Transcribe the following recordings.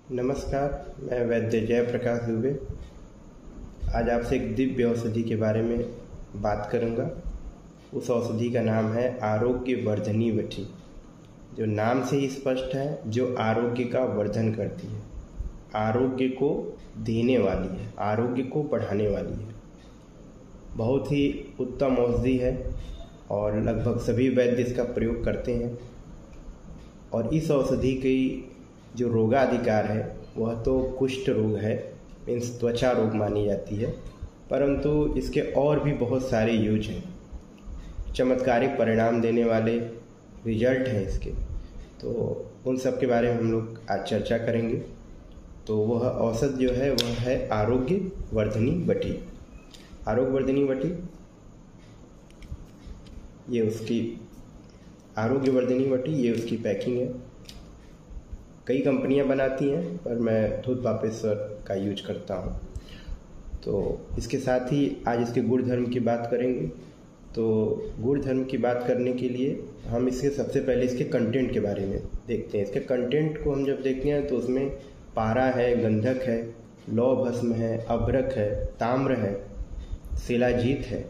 नमस्कार, मैं वैद्य जयप्रकाश दुबे आज आपसे एक दिव्य औषधि के बारे में बात करूंगा। उस औषधि का नाम है आरोग्य वर्धनी वटी, जो नाम से ही स्पष्ट है, जो आरोग्य का वर्धन करती है, आरोग्य को देने वाली है, आरोग्य को बढ़ाने वाली है। बहुत ही उत्तम औषधि है और लगभग सभी वैद्य इसका प्रयोग करते हैं। और इस औषधि की जो रोगाधिकार है वह तो कुष्ठ रोग है, मीन्स त्वचा रोग मानी जाती है, परंतु इसके और भी बहुत सारे यूज हैं, चमत्कारिक परिणाम देने वाले रिजल्ट हैं इसके। तो उन सब के बारे में हम लोग आज चर्चा करेंगे। तो वह औषध जो है वह है आरोग्य वर्धनी वटी। आरोग्य वर्धनी वटी ये उसकी आरोग्य वर्धनी वटी ये उसकी पैकिंग है। कई कंपनियां बनाती हैं पर मैं धूत पापेश्वर का यूज करता हूं। तो इसके साथ ही आज इसके गुण धर्म की बात करेंगे। तो गुण धर्म की बात करने के लिए हम इसके सबसे पहले इसके कंटेंट के बारे में देखते हैं। इसके कंटेंट को हम जब देखते हैं तो उसमें पारा है, गंधक है, लौह भस्म है, अभ्रक है, ताम्र है, शिलाजीत है,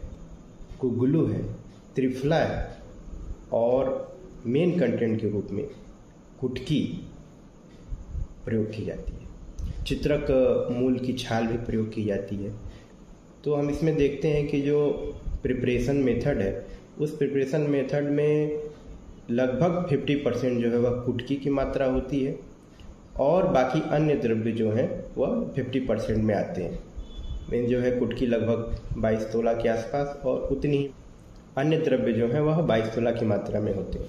गुगुलू है, त्रिफला है और मेन कंटेंट के रूप में कुटकी प्रयोग की जाती है। चित्रक मूल की छाल भी प्रयोग की जाती है। तो हम इसमें देखते हैं कि जो प्रिपरेशन मेथड है, उस प्रिपरेशन मेथड में लगभग 50% जो है वह कुटकी की मात्रा होती है और बाकी अन्य द्रव्य जो हैं वह 50% में आते हैं। मीन जो है कुटकी लगभग 22 तोला के आसपास और उतनी ही अन्य द्रव्य जो है वह 22 तोला की मात्रा में होते हैं।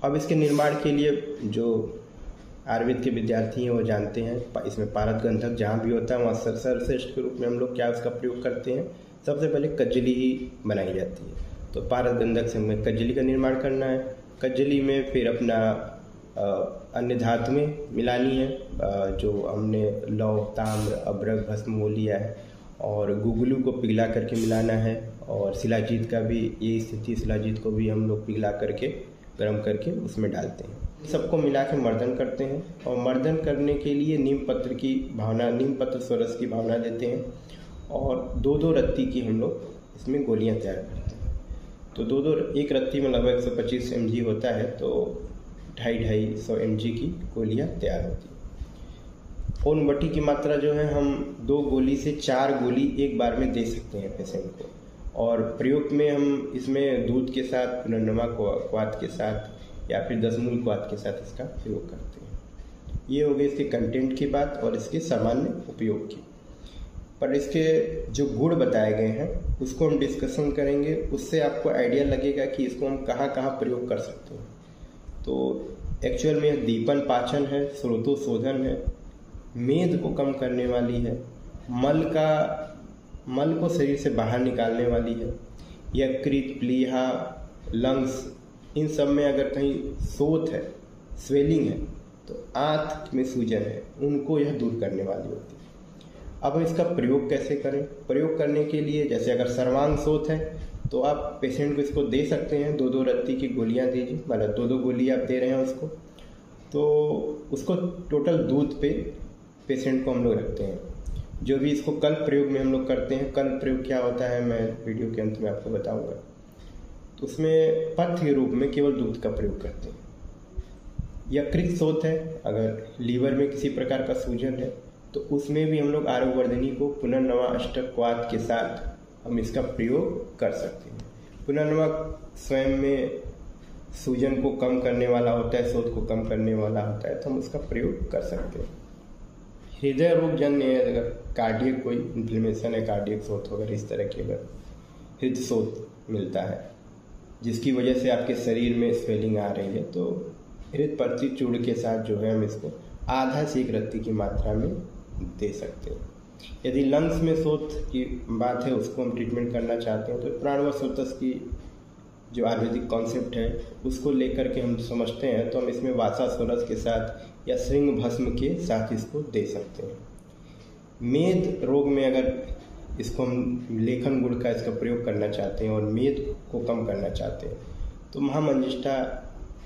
अब इसके निर्माण के लिए जो आयुर्वेद के विद्यार्थी हैं वो जानते हैं, इसमें पारद गंधक जहाँ भी होता है वहाँ सर्वश्रेष्ठ के रूप में हम लोग क्या उसका प्रयोग करते हैं। सबसे पहले कज्जली ही बनाई जाती है। तो पारद गंधक से हमें कज्जली का निर्माण करना है। कज्जली में फिर अपना अन्य धातुएं मिलानी है, जो हमने लौह, ताम्र, अभ्रक, भस्म वो लिया है, और गुगुलू को पिघला करके मिलाना है। और शिलाजीत का भी ये स्थिति, शिलाजीत को भी हम लोग पिघला करके गर्म करके उसमें डालते हैं। सबको मिला के मर्दन करते हैं और मर्दन करने के लिए नीम पत्र की भावना, नीम पत्र स्वरस की भावना देते हैं और 2-2 रत्ती की हम लोग इसमें गोलियां तैयार करते हैं। तो 2-2 एक रत्ती में लगभग 125 mg होता है, तो 250-250 mg की गोलियां तैयार होती है। उन वटी की मात्रा जो है हम 2 गोली से 4 गोली एक बार में दे सकते हैं पेशेंट को। और प्रयोग में हम इसमें दूध के साथ, पुनर्नवा क्वाथ के साथ या फिर दशमूल क्वाथ के साथ इसका प्रयोग करते हैं। ये हो गई इसके कंटेंट की बात और इसके सामान्य उपयोग की। पर इसके जो गुण बताए गए हैं उसको हम डिस्कशन करेंगे, उससे आपको आइडिया लगेगा कि इसको हम कहाँ कहाँ प्रयोग कर सकते हैं। तो एक्चुअल में दीपन पाचन है, स्रोतोशोधन है, मेद को कम करने वाली है, मल को शरीर से बाहर निकालने वाली है, यकृत, प्लीहा, लंग्स, इन सब में अगर कहीं शोथ है, स्वेलिंग है, तो आंत में सूजन है, उनको यह दूर करने वाली होती है। अब इसका प्रयोग कैसे करें? प्रयोग करने के लिए जैसे अगर सर्वांग शोथ है तो आप पेशेंट को इसको दे सकते हैं। 2-2 रत्ती की गोलियां दीजिए, मतलब 2-2 गोली आप दे रहे हैं उसको, तो उसको टोटल दूध पे पेशेंट को हम लोग रखते हैं। जो भी इसको कल प्रयोग में हम लोग करते हैं, कल प्रयोग क्या होता है मैं वीडियो के अंत में आपको बताऊंगा। तो उसमें पथ्य के रूप में केवल दूध का प्रयोग करते हैं। यकृत शोथ है, अगर लीवर में किसी प्रकार का सूजन है तो उसमें भी हम लोग आरोग्य वर्धनी को पुनर्नवा अष्टक क्वाथ के साथ हम इसका प्रयोग कर सकते हैं। पुनर्नवा स्वयं में सूजन को कम करने वाला होता है, शोथ को कम करने वाला होता है, तो हम उसका प्रयोग कर सकते हैं। हृदय रोग जन्य है, अगर कार्डियक कोई इन्फ्लेमेशन है, कार्डियक शोथ वगैरह इस तरह की अगर हृदय शोथ मिलता है जिसकी वजह से आपके शरीर में स्वेलिंग आ रही है, तो हृदय प्रति चूर्ण के साथ जो है हम इसको आधा से 1 रत्ती की मात्रा में दे सकते हैं। यदि लंग्स में शोथ की बात है, उसको हम ट्रीटमेंट करना चाहते हैं, तो प्राणवशोथस की जो आयुर्वेदिक कॉन्सेप्ट है उसको लेकर के हम समझते हैं, तो हम इसमें वासा सोरस के साथ या श्रृंग भस्म के साथ इसको दे सकते हैं। मेद रोग में अगर इसको हम लेखन गुड़ का इसका प्रयोग करना चाहते हैं और मेद को कम करना चाहते हैं, तो महामंजिष्ठा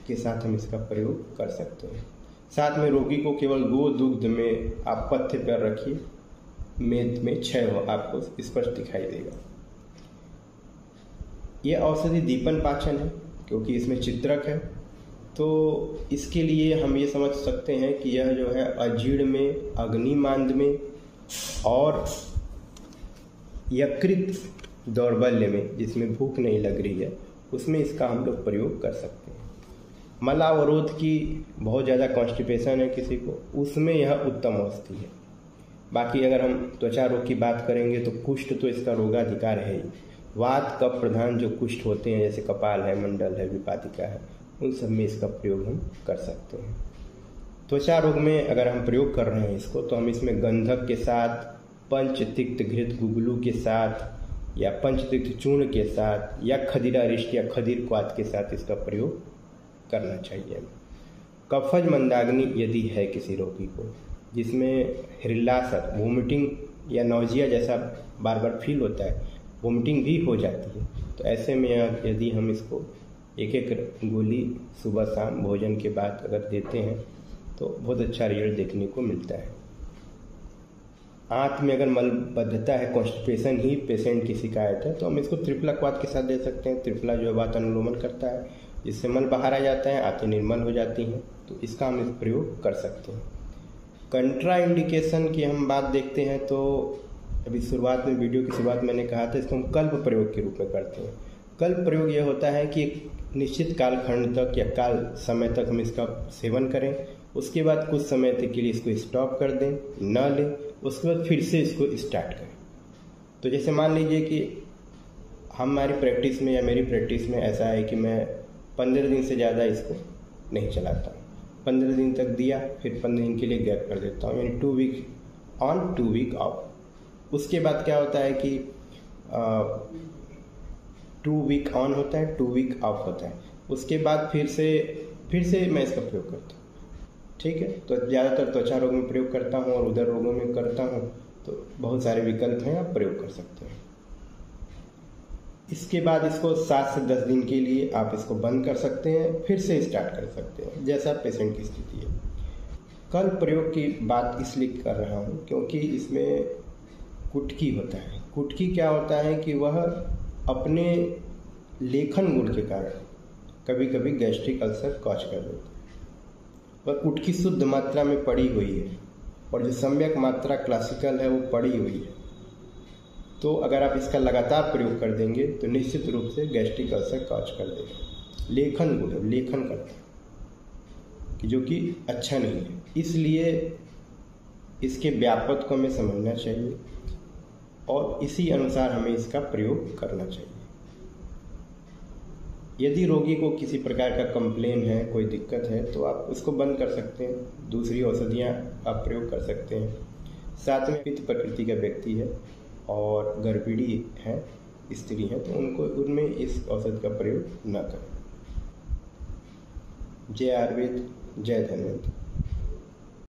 के साथ हम इसका प्रयोग कर सकते हैं। साथ में रोगी को केवल गोदुग्ध में आप पथ्य पर रखिए, मेद में क्षय हो आपको स्पष्ट दिखाई देगा। यह औषधि दीपन पाचन है क्योंकि इसमें चित्रक है, तो इसके लिए हम ये समझ सकते हैं कि यह जो है अजीर्ण में, अग्निमांद में और यकृत दौर्बल्य में, जिसमें भूख नहीं लग रही है, उसमें इसका हम लोग प्रयोग कर सकते हैं। मलावरोध की बहुत ज़्यादा कॉन्स्टिपेशन है किसी को, उसमें यह उत्तम औषधि है। बाकी अगर हम त्वचा रोग की बात करेंगे तो कुष्ठ तो इसका रोगाधिकार है ही। वात कफ प्रधान जो कुष्ठ होते हैं, जैसे कपाल है, मंडल है, विपादिका है, उन सब में इसका प्रयोग हम कर सकते हैं। त्वचा रोग में अगर हम प्रयोग कर रहे हैं इसको, तो हम इसमें गंधक के साथ, पंचतिक्त घृत गुगलू के साथ, या पंचतिक्त चूर्ण के साथ, या खदीरा रिष्ट या खदीर क्वाथ के साथ इसका प्रयोग करना चाहिए। कफज मंदाग्नि यदि है किसी रोगी को, जिसमें हृल्लासक, वोमिटिंग या नौजिया जैसा बार बार फील होता है, वोमिटिंग भी हो जाती है, तो ऐसे में यदि हम इसको एक एक गोली सुबह शाम भोजन के बाद अगर देते हैं तो बहुत अच्छा रिजल्ट देखने को मिलता है। आंत में अगर मलबद्धता है, कॉन्स्टिपेशन ही पेशेंट की शिकायत है, तो हम इसको त्रिफला क्वाथ के साथ दे सकते हैं। त्रिफला जो है वात अनुलोमन करता है, जिससे मल बाहर आ जाता है, आंतें निर्मल हो जाती हैं, तो इसका हम प्रयोग कर सकते हैं। कंट्रा इंडिकेशन की हम बात देखते हैं तो अभी शुरुआत में, वीडियो की शुरुआत मैंने कहा था, इसको हम कल्प प्रयोग के रूप में करते हैं। कल्प प्रयोग यह होता है कि एक निश्चित कालखंड तक या काल समय तक हम इसका सेवन करें, उसके बाद कुछ समय तक के लिए इसको स्टॉप कर दें, न लें, उसके बाद फिर से इसको स्टार्ट करें। तो जैसे मान लीजिए कि हमारी प्रैक्टिस में या मेरी प्रैक्टिस में ऐसा है कि मैं 15 दिन से ज़्यादा इसको नहीं चलाता हूँ। 15 दिन तक दिया, फिर 15 दिन के लिए गैप कर देता हूँ, यानी 2 वीक ऑन 2 वीक ऑफ। उसके बाद क्या होता है कि 2 वीक ऑन होता है, 2 वीक ऑफ होता है, उसके बाद फिर से मैं इसका प्रयोग करता हूँ। ठीक है, तो ज़्यादातर त्वचा रोग में प्रयोग करता हूँ और उदर रोगों में करता हूँ, तो बहुत सारे विकल्प हैं, आप प्रयोग कर सकते हैं। इसके बाद इसको 7 से 10 दिन के लिए आप इसको बंद कर सकते हैं, फिर से स्टार्ट कर सकते हैं, जैसा पेशेंट की स्थिति है। कल प्रयोग की बात इसलिए कर रहा हूँ क्योंकि इसमें कुटकी होता है। कुटकी क्या होता है कि वह अपने लेखन गुण के कारण कभी कभी गैस्ट्रिक अल्सर कॉज कर देता है। वह कुटकी शुद्ध मात्रा में पड़ी हुई है और जो सम्यक मात्रा क्लासिकल है वो पड़ी हुई है, तो अगर आप इसका लगातार प्रयोग कर देंगे तो निश्चित रूप से गैस्ट्रिक अल्सर कॉज कर देगा। लेखन गुण, लेखन करता है कि जो कि अच्छा नहीं है, इसलिए इसके व्यापक को हमें समझना चाहिए और इसी अनुसार हमें इसका प्रयोग करना चाहिए। यदि रोगी को किसी प्रकार का कंप्लेन है, कोई दिक्कत है, तो आप उसको बंद कर सकते हैं, दूसरी औषधियाँ आप प्रयोग कर सकते हैं। साथ में पित्त प्रकृति का व्यक्ति है और गर्भिणी है, स्त्री है, तो उनको उनमें इस औषधि का प्रयोग न करें। जय आयुर्वेद, जय धन्वंतरि।